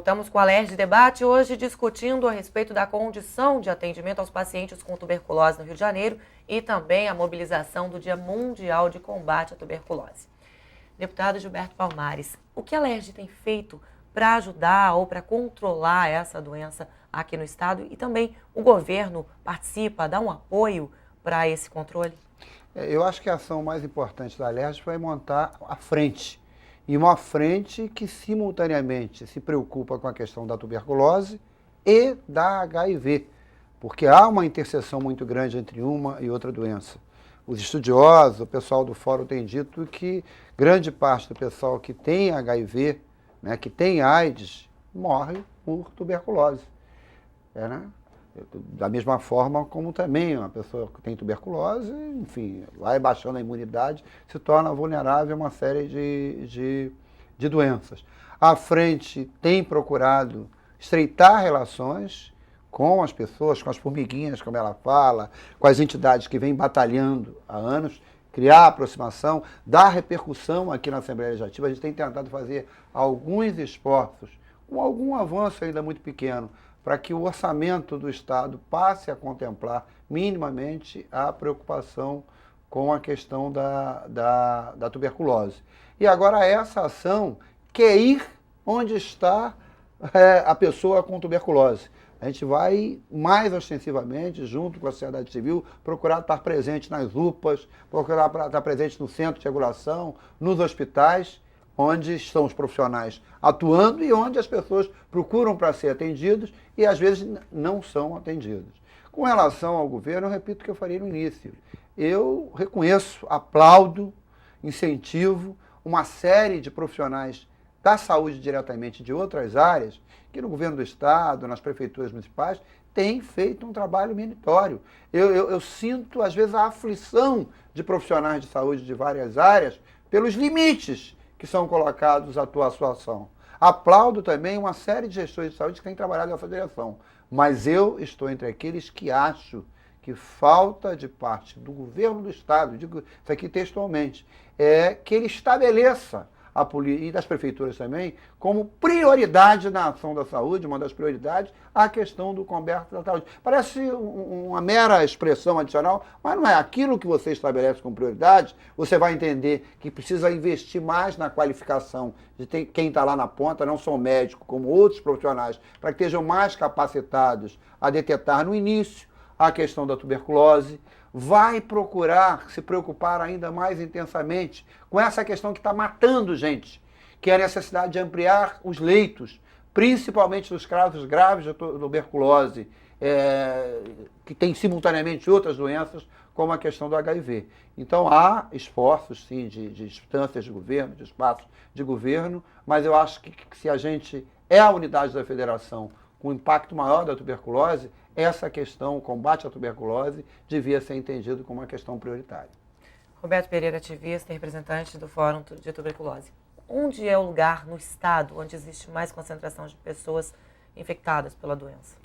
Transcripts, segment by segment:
Voltamos com o Alerj Debate, hoje discutindo a respeito da condição de atendimento aos pacientes com tuberculose no Rio de Janeiro e também a mobilização do Dia Mundial de Combate à Tuberculose. Deputado Gilberto Palmares, o que a Alerj tem feito para ajudar ou para controlar essa doença aqui no estado e também o governo participa, dá um apoio para esse controle? Eu acho que a ação mais importante da Alerj foi montar a frente. E uma frente que simultaneamente se preocupa com a questão da tuberculose e da HIV, porque há uma interseção muito grande entre uma e outra doença. Os estudiosos, o pessoal do fórum tem dito que grande parte do pessoal que tem HIV, né, que tem AIDS, morre por tuberculose. Né? Da mesma forma como também uma pessoa que tem tuberculose, enfim, vai baixando a imunidade, se torna vulnerável a uma série de doenças. A frente tem procurado estreitar relações com as pessoas, com as formiguinhas, como ela fala, com as entidades que vêm batalhando há anos, criar aproximação, dar repercussão aqui na Assembleia Legislativa. A gente tem tentado fazer alguns esforços, com algum avanço ainda muito pequeno, para que o orçamento do Estado passe a contemplar minimamente a preocupação com a questão da tuberculose. E agora essa ação quer ir onde está a pessoa com tuberculose. A gente vai mais ostensivamente, junto com a sociedade civil, procurar estar presente nas UPAs, procurar estar presente no centro de regulação, nos hospitais, onde estão os profissionais atuando e onde as pessoas procuram para ser atendidos e às vezes não são atendidos. Com relação ao governo, eu repito o que eu falei no início. Eu reconheço, aplaudo, incentivo uma série de profissionais da saúde diretamente de outras áreas, que no governo do Estado, nas prefeituras municipais, têm feito um trabalho meritório. Eu sinto, às vezes, a aflição de profissionais de saúde de várias áreas pelos limites que são colocados à tua atuação. Aplaudo também uma série de gestores de saúde que têm trabalhado nessa direção, mas eu estou entre aqueles que acho que falta de parte do governo do Estado, digo isso aqui textualmente, que ele estabeleça e das prefeituras também, como prioridade na ação da saúde, uma das prioridades, a questão do combate da saúde. Parece uma mera expressão adicional, mas não é. Aquilo que você estabelece como prioridade, você vai entender que precisa investir mais na qualificação de quem está lá na ponta, não só médico, como outros profissionais, para que estejam mais capacitados a detectar no início a questão da tuberculose, vai procurar se preocupar ainda mais intensamente com essa questão que está matando gente, que é a necessidade de ampliar os leitos, principalmente nos casos graves de tuberculose, que tem simultaneamente outras doenças, como a questão do HIV. Então há esforços, sim, de instâncias de governo, de espaços de governo, mas eu acho que se a gente é a unidade da federação com o impacto maior da tuberculose, essa questão, o combate à tuberculose, devia ser entendido como uma questão prioritária. Roberto Pereira, ativista e representante do Fórum de Tuberculose. Onde é o lugar no estado onde existe mais concentração de pessoas infectadas pela doença?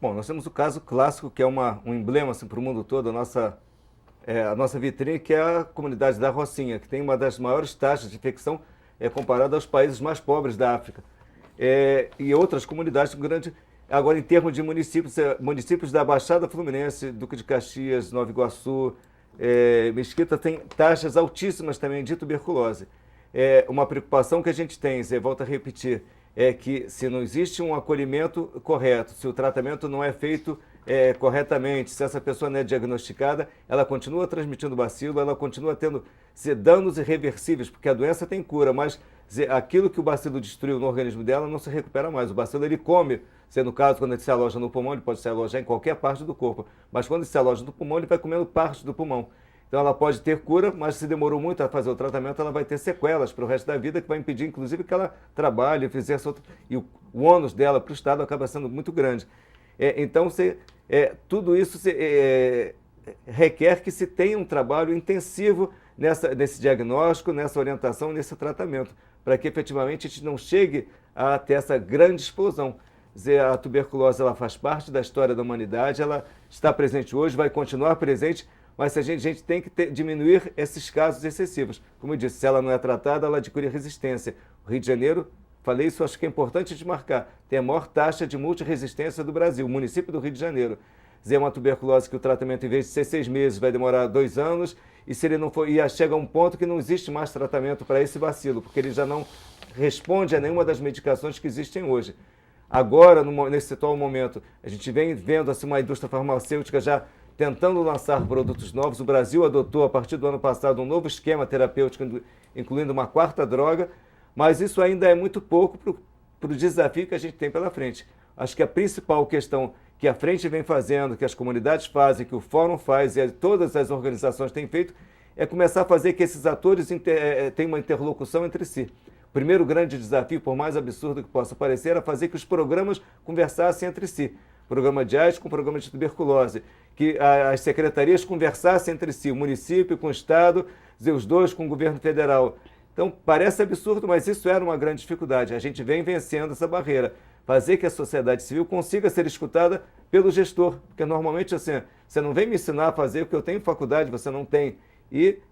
Bom, nós temos o caso clássico, que é um emblema assim, para o mundo todo, a nossa vitrine, que é a comunidade da Rocinha, que tem uma das maiores taxas de infecção comparada aos países mais pobres da África. E outras comunidades grandes. Agora, em termos de municípios da Baixada Fluminense, Duque de Caxias, Nova Iguaçu, Mesquita, tem taxas altíssimas também de tuberculose. Uma preocupação que a gente tem, volto a repetir, é que se não existe um acolhimento correto, se o tratamento não é feito corretamente, se essa pessoa não é diagnosticada, ela continua transmitindo bacilo, ela continua tendo danos irreversíveis, porque a doença tem cura, mas aquilo que o bacilo destruiu no organismo dela não se recupera mais. O bacilo ele come, no caso, quando ele se aloja no pulmão, ele pode se alojar em qualquer parte do corpo, mas quando ele se aloja no pulmão, ele vai comendo parte do pulmão. Então ela pode ter cura, mas se demorou muito a fazer o tratamento, ela vai ter sequelas para o resto da vida, que vai impedir, inclusive, que ela trabalhe, fizesse outro... E o ônus dela para o Estado acaba sendo muito grande. Então, tudo isso requer que se tenha um trabalho intensivo nesse diagnóstico, nessa orientação, nesse tratamento, para que efetivamente a gente não chegue a ter essa grande explosão. A tuberculose ela faz parte da história da humanidade, ela está presente hoje, vai continuar presente, mas a gente tem que diminuir esses casos excessivos. Como eu disse, se ela não é tratada, ela adquire resistência. O Rio de Janeiro falei isso, acho que é importante de marcar, tem a maior taxa de multiresistência do Brasil, o município do Rio de Janeiro. Quer dizer, é uma tuberculose que o tratamento, em vez de ser 6 meses, vai demorar 2 anos, e se ele não for, chega a um ponto que não existe mais tratamento para esse bacilo, porque ele já não responde a nenhuma das medicações que existem hoje. Agora, nesse atual momento, a gente vem vendo assim, uma indústria farmacêutica já tentando lançar produtos novos. O Brasil adotou, a partir do ano passado, um novo esquema terapêutico, incluindo uma 4ª droga, mas isso ainda é muito pouco para o desafio que a gente tem pela frente. Acho que a principal questão que a frente vem fazendo, que as comunidades fazem, que o Fórum faz e todas as organizações têm feito, é começar a fazer que esses atores tenham uma interlocução entre si. O primeiro grande desafio, por mais absurdo que possa parecer, era fazer que os programas conversassem entre si. Programa de AIDS com o programa de tuberculose. Que as secretarias conversassem entre si, o município com o Estado, os dois com o governo federal. Então, parece absurdo, mas isso era uma grande dificuldade. A gente vem vencendo essa barreira. Fazer que a sociedade civil consiga ser escutada pelo gestor. Porque, normalmente, assim, você não vem me ensinar a fazer o que eu tenho em faculdade, você não tem.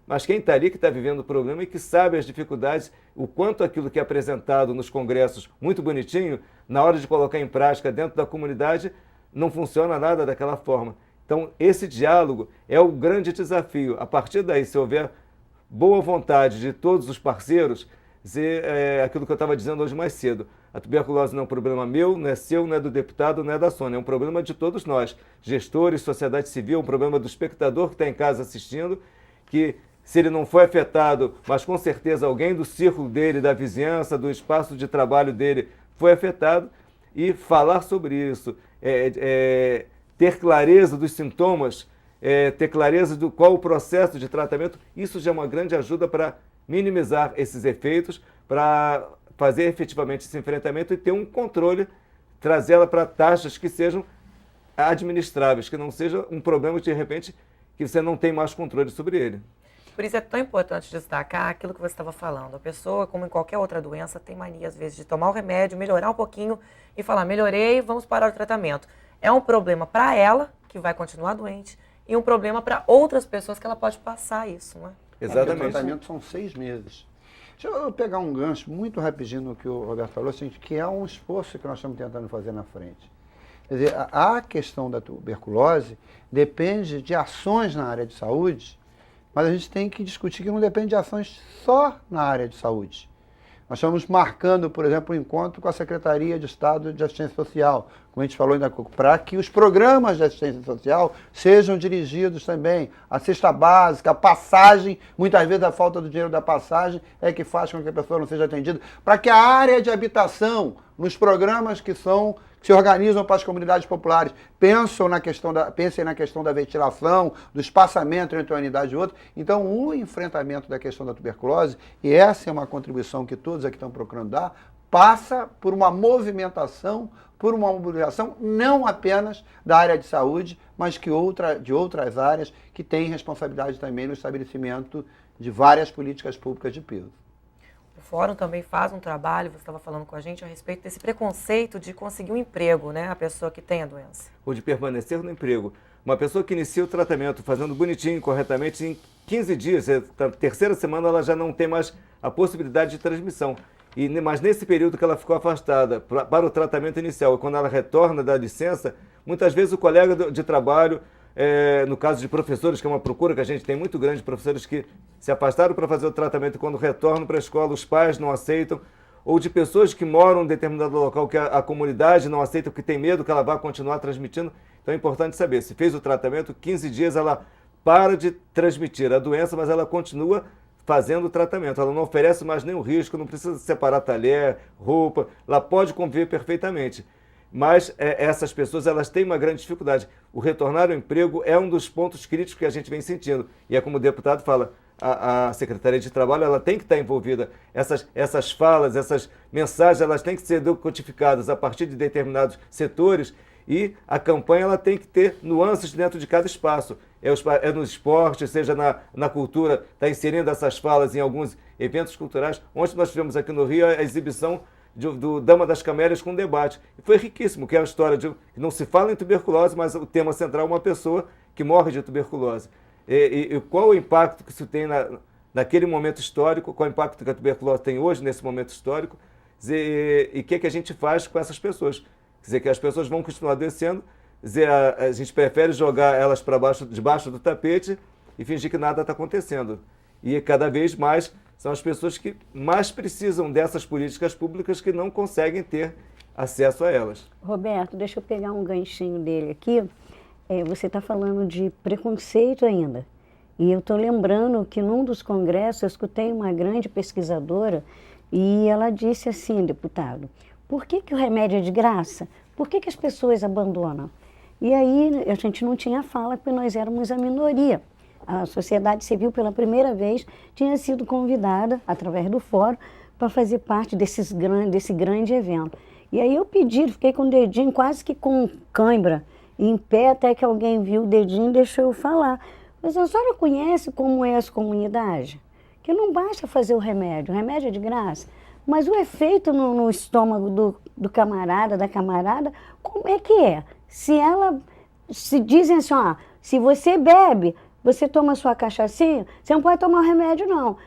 Mas quem está ali, que está vivendo o problema e que sabe as dificuldades, o quanto aquilo que é apresentado nos congressos, muito bonitinho, na hora de colocar em prática dentro da comunidade, não funciona nada daquela forma. Então, esse diálogo é o grande desafio. A partir daí, se houver boa vontade de todos os parceiros, aquilo que eu estava dizendo hoje mais cedo, a tuberculose não é um problema meu, não é seu, não é do deputado, não é da Sônia, é um problema de todos nós, gestores, sociedade civil, um problema do espectador que está em casa assistindo, que se ele não foi afetado, mas com certeza alguém do círculo dele, da vizinhança, do espaço de trabalho dele foi afetado, e falar sobre isso, ter clareza dos sintomas, ter clareza do qual o processo de tratamento, isso já é uma grande ajuda para minimizar esses efeitos, para fazer efetivamente esse enfrentamento e ter um controle, trazê-la para taxas que sejam administráveis, que não seja um problema que, de repente, que você não tem mais controle sobre ele. Por isso é tão importante destacar aquilo que você estava falando. A pessoa, como em qualquer outra doença, tem mania, às vezes, de tomar o remédio, melhorar um pouquinho e falar, melhorei, vamos parar o tratamento. É um problema para ela, que vai continuar doente, e um problema para outras pessoas que ela pode passar isso, né? Exatamente. O tratamento são 6 meses. Deixa eu pegar um gancho muito rapidinho no que o Roberto falou, assim, que é um esforço que nós estamos tentando fazer na frente. Quer dizer, a questão da tuberculose depende de ações na área de saúde, mas a gente tem que discutir que não depende de ações só na área de saúde. Nós estamos marcando, por exemplo, um encontro com a Secretaria de Estado de Assistência Social, como a gente falou ainda há pouco, para que os programas de assistência social sejam dirigidos também à cesta básica, a passagem, muitas vezes a falta do dinheiro da passagem é que faz com que a pessoa não seja atendida, para que a área de habitação, nos programas que se organizam para as comunidades populares, pensem na questão da ventilação, do espaçamento entre uma unidade e outra. Então, o enfrentamento da questão da tuberculose, e essa é uma contribuição que todos aqui estão procurando dar, passa por uma movimentação, por uma mobilização não apenas da área de saúde, mas de outras áreas que têm responsabilidade também no estabelecimento de várias políticas públicas de peso. O Fórum também faz um trabalho, você estava falando com a gente, a respeito desse preconceito de conseguir um emprego, né? A pessoa que tem a doença. Ou de permanecer no emprego. Uma pessoa que inicia o tratamento fazendo bonitinho, corretamente, em 15 dias, na terceira semana, ela já não tem mais a possibilidade de transmissão. Mas nesse período que ela ficou afastada para o tratamento inicial, e quando ela retorna da licença, muitas vezes o colega de trabalho, no caso de professores, que é uma procura que a gente tem muito grande, de professores que se afastaram para fazer o tratamento e quando retornam para a escola os pais não aceitam, ou de pessoas que moram em determinado local que a comunidade não aceita porque tem medo que ela vá continuar transmitindo. Então é importante saber, se fez o tratamento, 15 dias ela para de transmitir a doença, mas ela continua fazendo o tratamento. Ela não oferece mais nenhum risco, não precisa separar talher, roupa, ela pode conviver perfeitamente. Mas essas pessoas elas têm uma grande dificuldade. O retornar ao emprego é um dos pontos críticos que a gente vem sentindo. E é como o deputado fala, a Secretaria de Trabalho ela tem que estar envolvida. Essas falas, essas mensagens, elas têm que ser codificadas a partir de determinados setores e a campanha ela tem que ter nuances dentro de cada espaço. É no esporte, seja na cultura, está inserindo essas falas em alguns eventos culturais. Ontem nós tivemos aqui no Rio a exibição do Dama das Camélias com um debate. E foi riquíssimo, que é a história de que não se fala em tuberculose, mas o tema central é uma pessoa que morre de tuberculose. E qual o impacto que isso tem naquele momento histórico, qual o impacto que a tuberculose tem hoje nesse momento histórico, E o que a gente faz com essas pessoas? Quer dizer, que as pessoas vão continuar adoecendo, dizer, a gente prefere jogar elas para debaixo do tapete e fingir que nada está acontecendo. E cada vez mais são as pessoas que mais precisam dessas políticas públicas que não conseguem ter acesso a elas. Roberto, deixa eu pegar um ganchinho dele aqui. Você está falando de preconceito ainda. E eu estou lembrando que num dos congressos eu escutei uma grande pesquisadora e ela disse assim, deputado, por que o remédio é de graça? Por que as pessoas abandonam? E aí a gente não tinha fala porque nós éramos a minoria. A sociedade civil, pela primeira vez, tinha sido convidada, através do fórum, para fazer parte desse grande evento. E aí eu pedi, fiquei com o dedinho quase que com cãibra, em pé, até que alguém viu o dedinho e deixou eu falar. Mas a senhora conhece como é essa comunidade? Que não basta fazer o remédio é de graça. Mas o efeito no estômago do camarada, da camarada, como é que é? Se dizem assim, ó, se você bebe, você toma sua cachaçinha, você não pode tomar o remédio, não.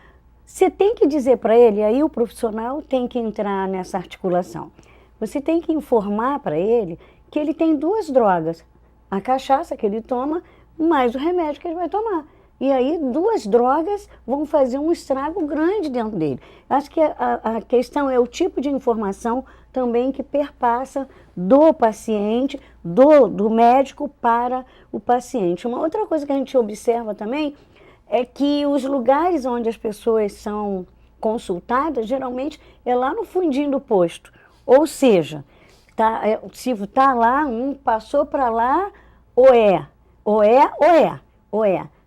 Você tem que dizer para ele, aí o profissional tem que entrar nessa articulação. Você tem que informar para ele que ele tem duas drogas. A cachaça que ele toma, mais o remédio que ele vai tomar. E aí duas drogas vão fazer um estrago grande dentro dele. Acho que a questão é o tipo de informação também que perpassa do paciente, do médico para o paciente. Uma outra coisa que a gente observa também é que os lugares onde as pessoas são consultadas, geralmente é lá no fundinho do posto. Ou seja, se está lá, passou para lá, ou é.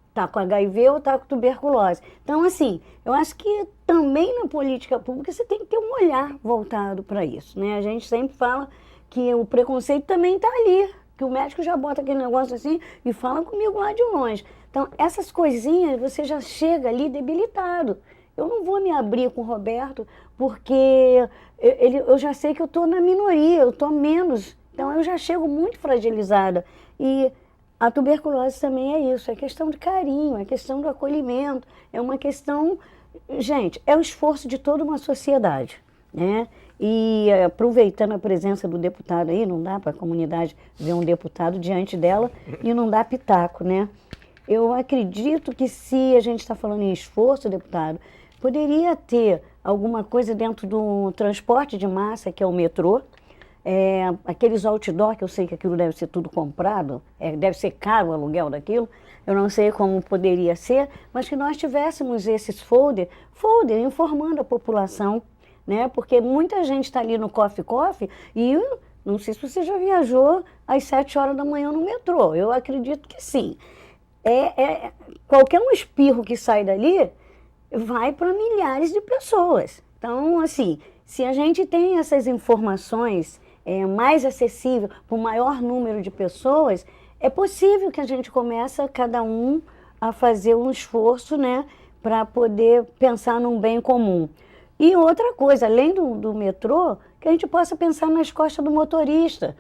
Está com HIV ou está com tuberculose. Então, assim, eu acho que também na política pública você tem que ter um olhar voltado para isso, né? A gente sempre fala que o preconceito também está ali, que o médico já bota aquele negócio assim e fala comigo lá de longe. Então, essas coisinhas você já chega ali debilitado. Eu não vou me abrir com o Roberto porque eu já sei que eu estou na minoria, eu estou menos. Então, eu já chego muito fragilizada. E a tuberculose também é isso, é questão de carinho, é questão do acolhimento, é uma questão... Gente, é o esforço de toda uma sociedade, né? E aproveitando a presença do deputado aí, não dá para a comunidade ver um deputado diante dela e não dá pitaco, né? Eu acredito que se a gente está falando em esforço, deputado, poderia ter alguma coisa dentro do transporte de massa, que é o metrô, aqueles outdoor, que eu sei que aquilo deve ser tudo comprado, deve ser caro o aluguel daquilo, eu não sei como poderia ser, mas que nós tivéssemos esses folder informando a população, né? Porque muita gente está ali no coffee e não sei se você já viajou às 7 horas da manhã no metrô, eu acredito que sim. Qualquer um espirro que sai dali vai para milhares de pessoas. Então, assim, se a gente tem essas informações mais acessível para o maior número de pessoas, é possível que a gente comece, cada um, a fazer um esforço, né, para poder pensar num bem comum. E outra coisa, além do metrô, que a gente possa pensar nas costas do motorista.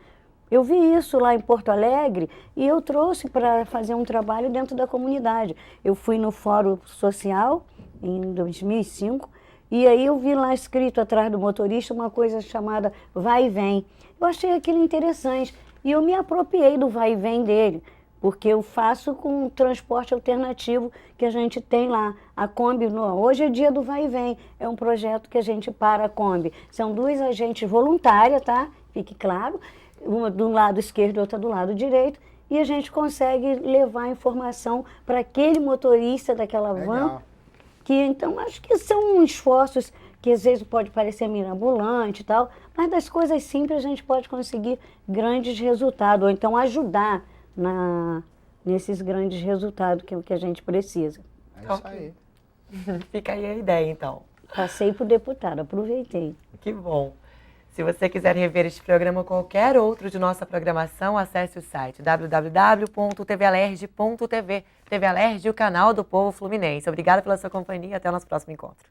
Eu vi isso lá em Porto Alegre e eu trouxe para fazer um trabalho dentro da comunidade. Eu fui no Fórum Social em 2005, e aí eu vi lá escrito atrás do motorista uma coisa chamada vai e vem. Eu achei aquilo interessante e eu me apropriei do vai e vem dele, porque eu faço com o transporte alternativo que a gente tem lá. A Kombi, hoje é dia do vai e vem, é um projeto que a gente para a Kombi. São duas agentes voluntárias, tá? Fique claro, uma do lado esquerdo e outra do lado direito, e a gente consegue levar a informação para aquele motorista daquela van. Que, então, acho que são esforços que às vezes pode parecer mirabolante e tal, mas das coisas simples a gente pode conseguir grandes resultados, ou então ajudar nesses grandes resultados que é o que a gente precisa. É isso aí. Fica aí a ideia, então. Passei para o deputado, aproveitei. Que bom. Se você quiser rever este programa ou qualquer outro de nossa programação, acesse o site www.tvalerj.tv. TV Alerj, o canal do povo fluminense. Obrigada pela sua companhia e até o nosso próximo encontro.